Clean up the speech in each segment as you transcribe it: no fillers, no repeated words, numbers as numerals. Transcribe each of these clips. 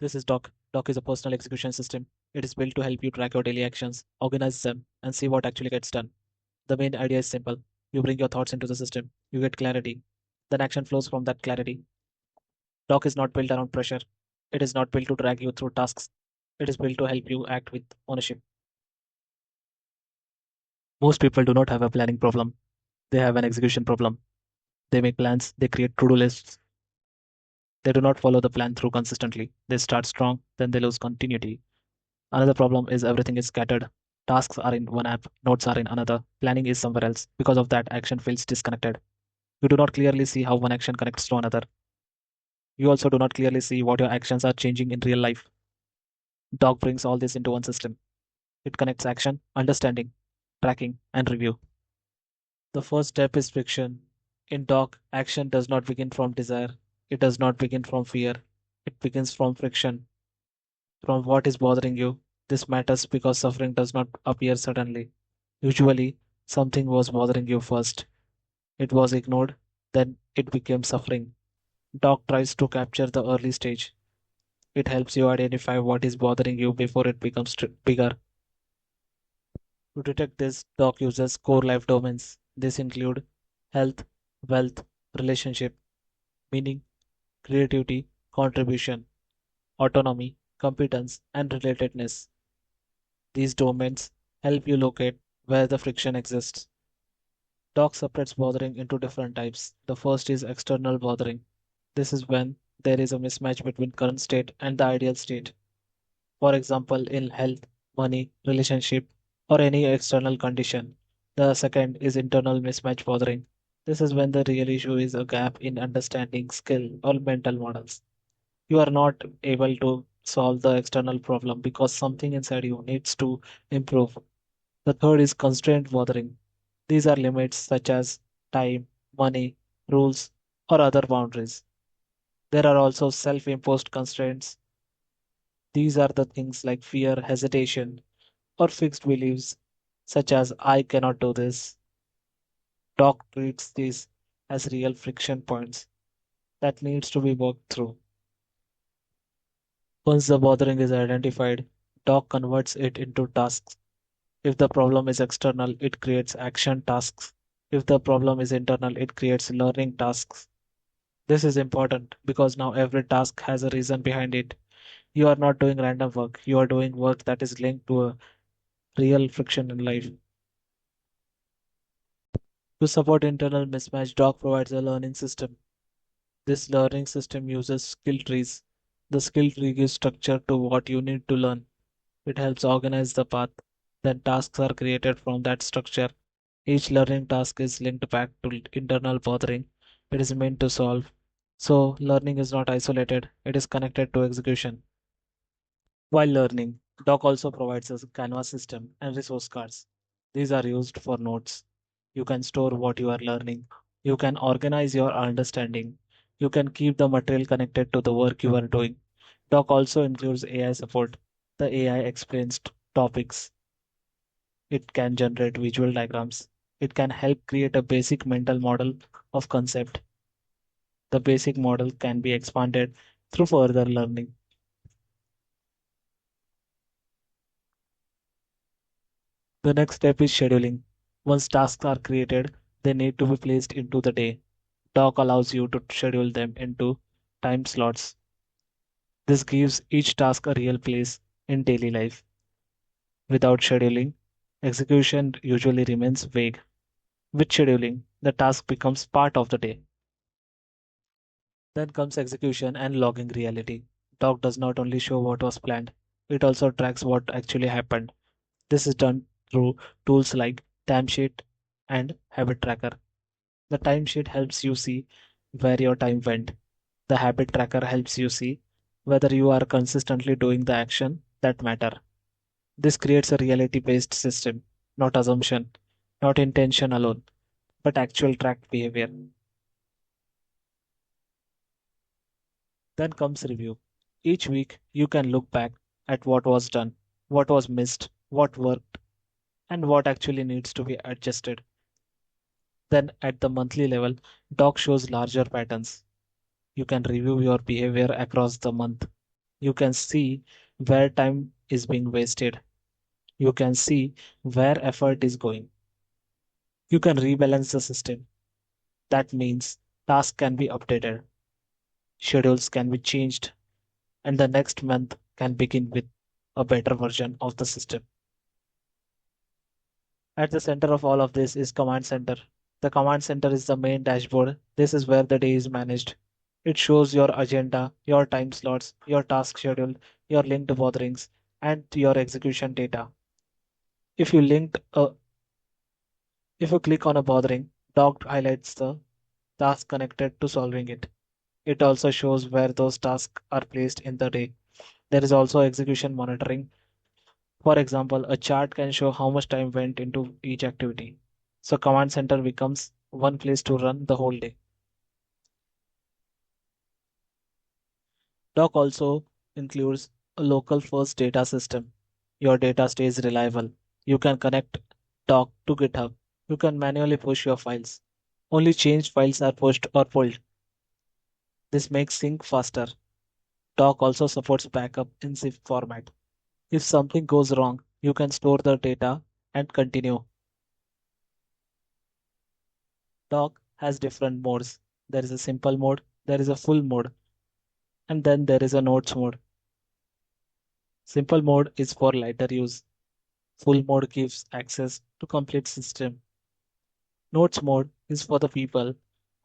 This is Doc. Doc is a personal execution system. It is built to help you track your daily actions, organize them, and see what actually gets done. The main idea is simple. You bring your thoughts into the system, you get clarity. Then action flows from that clarity. Doc is not built around pressure. It is not built to drag you through tasks. It is built to help you act with ownership. Most people do not have a planning problem. They have an execution problem. They make plans, they create to do lists. They do not follow the plan through consistently. They start strong, then they lose continuity. Another problem is everything is scattered. Tasks are in one app, notes are in another, planning is somewhere else. Because of that, action feels disconnected. You do not clearly see how one action connects to another. You also do not clearly see what your actions are changing in real life. Doc brings all this into one system. It connects action, understanding, tracking, and review. The first step is friction. In Doc, action does not begin from desire. It does not begin from fear. It begins from friction, from what is bothering you. This matters because suffering does not appear suddenly. Usually, something was bothering you first. It was ignored, then it became suffering. Doc tries to capture the early stage. It helps you identify what is bothering you before it becomes bigger. To detect this, Doc uses core life domains. This include health, wealth, relationship, meaning, creativity, contribution, autonomy, competence, and relatedness. These domains help you locate where the friction exists. Doc separates bothering into different types. The first is external bothering. This is when there is a mismatch between current state and the ideal state. For example, in health, money, relationship, or any external condition. The second is internal mismatch bothering. This is when the real issue is a gap in understanding, skill, or mental models. You are not able to solve the external problem because something inside you needs to improve. The third is constraint bothering. These are limits such as time, money, rules, or other boundaries. There are also self imposed constraints. These are the things like fear, hesitation, or fixed beliefs, such as I cannot do this. Doc treats these as real friction points that needs to be worked through. Once the bothering is identified, Doc converts it into tasks. If the problem is external, it creates action tasks. If the problem is internal, it creates learning tasks. This is important because now every task has a reason behind it. You are not doing random work, you are doing work that is linked to a real friction in life. To support internal mismatch, Doc provides a learning system. This learning system uses skill trees. The skill tree gives structure to what you need to learn. It helps organize the path. Then tasks are created from that structure. Each learning task is linked back to internal bothering it is meant to solve. So, learning is not isolated, it is connected to execution. While learning, Doc also provides a Canvas system and resource cards. These are used for notes. You can store what you are learning. You can organize your understanding. You can keep the material connected to the work you are doing. Doc also includes AI support. The AI explains topics. It can generate visual diagrams. It can help create a basic mental model of concept. The basic model can be expanded through further learning. The next step is scheduling. Once tasks are created, they need to be placed into the day. Doc allows you to schedule them into time slots. This gives each task a real place in daily life. Without scheduling, execution usually remains vague. With scheduling, the task becomes part of the day. Then comes execution and logging reality. Doc does not only show what was planned, it also tracks what actually happened. This is done through tools like timesheet and habit tracker. The timesheet helps you see where your time went. The habit tracker helps you see whether you are consistently doing the action that matter. This creates a reality based system, not assumption, not intention alone, but actual tracked behavior. Then comes review. Each week, you can look back at what was done, what was missed, what worked, and what actually needs to be adjusted. Then, at the monthly level, Doc shows larger patterns. You can review your behavior across the month. You can see where time is being wasted. You can see where effort is going. You can rebalance the system. That means tasks can be updated, schedules can be changed, and the next month can begin with a better version of the system. At the center of all of this is Command Center. The Command Center is the main dashboard. This is where the day is managed. It shows your agenda, your time slots, your task schedule, your linked botherings, and your execution data. If you linked a, if you click on a bothering, doc highlights the task connected to solving it. It also shows where those tasks are placed in the day. There is also execution monitoring. For example, a chart can show how much time went into each activity. So command center becomes one place to run the whole day. Doc also includes a local first data system. Your data stays reliable. You can connect Doc to GitHub. You can manually push your files. Only changed files are pushed or pulled. This makes sync faster. Doc also supports backup in zip format. If something goes wrong, you can store the data and continue. Doc has different modes. There is a simple mode, there is a full mode, and then there is a notes mode. Simple mode is for lighter use. Full mode gives access to complete system. Notes mode is for the people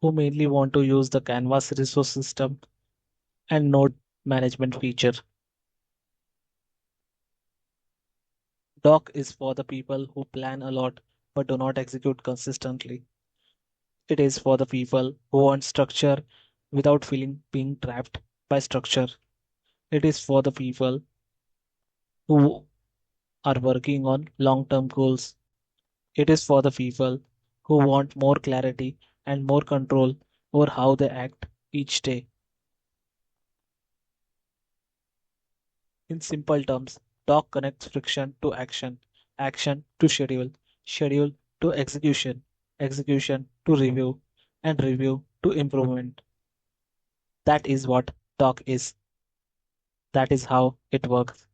who mainly want to use the Canvas resource system and note management feature. Doc is for the people who plan a lot but do not execute consistently. It is for the people who want structure without feeling being trapped by structure. It is for the people who are working on long-term goals. It is for the people who want more clarity and more control over how they act each day. In simple terms, Doc connects friction to action, action to schedule, schedule to execution, execution to review, and review to improvement. That is what Doc is. That is how it works.